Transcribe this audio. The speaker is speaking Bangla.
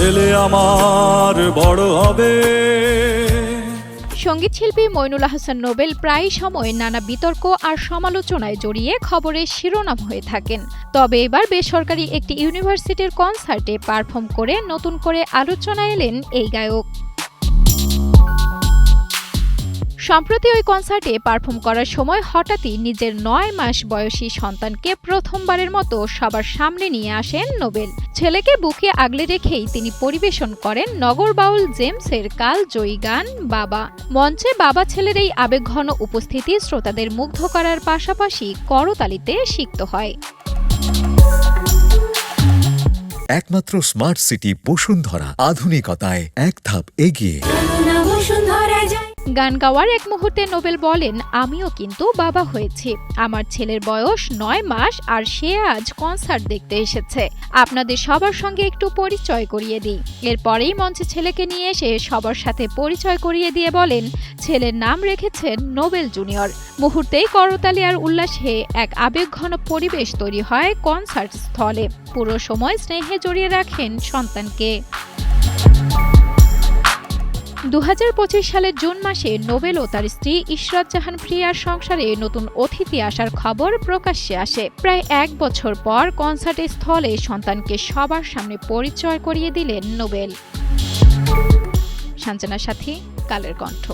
ছেলে আমার বড় হবে। সঙ্গীতশিল্পী মইনুল আহসান নোবেল প্রায় সময় নানা বিতর্ক আর সমালোচনায় জড়িয়ে খবরের শিরোনাম হয়ে থাকেন। তবে এবার বেসরকারি একটি ইউনিভার্সিটির কনসার্টে পারফর্ম করে নতুন করে আলোচনায় এলেন এই গায়ক। সম্প্রতি ওই কনসার্টে পারফর্ম করার সময় হঠাৎই নিজের ৯ মাস বয়সী সন্তানকে প্রথমবারের মতো সবার সামনে নিয়ে আসেন নোবেল। ছেলেকে বুকে আগলে রেখেই তিনি পরিবেশন করেন নগর বাউল জেমসের কালজয়ী গান বাবা। মঞ্চে বাবা ছেলের এই আবেগঘন উপস্থিতি শ্রোতাদের মুগ্ধ করার পাশাপাশি করতালিতে সিক্ত হয়। একমাত্র স্মার্ট সিটি বসুন্ধরা, আধুনিকতায় এক ধাপ এগিয়ে। গান গাওয়ার এক মুহূর্তে নোবেল বলেন, আমিও কিন্তু বাবা হয়েছি। আমার ছেলের বয়স ৯ মাস আর সে আজ কনসার্ট দেখতে এসেছে। আপনাদের সবার সঙ্গে একটু পরিচয় করিয়ে দিই। এরপরেই মঞ্চে ছেলেকে নিয়ে এসে সবার সাথে পরিচয় করিয়ে দিয়ে বলেন, ছেলের নাম রেখেছেন নোবেল জুনিয়র। মুহূর্তেই করতালি আর উল্লাসে এক আবেগঘন পরিবেশ তৈরি হয় কনসার্ট স্থলে। পুরো সময় স্নেহে জড়িয়ে রাখেন সন্তানকে। ২০২৫ সালের জুন মাসে নোবেল ও তার স্ত্রী ইশরাত জাহান প্রিয়ার সংসারে নতুন অতিথি আসার খবর প্রকাশ্যে আসে। প্রায় ১ বছর পর কনসার্টের স্থলে সন্তানকে সবার সামনে পরিচয় করিয়ে দিলেন নোবেল। সাঞ্জনা সাথী, কালের কণ্ঠ।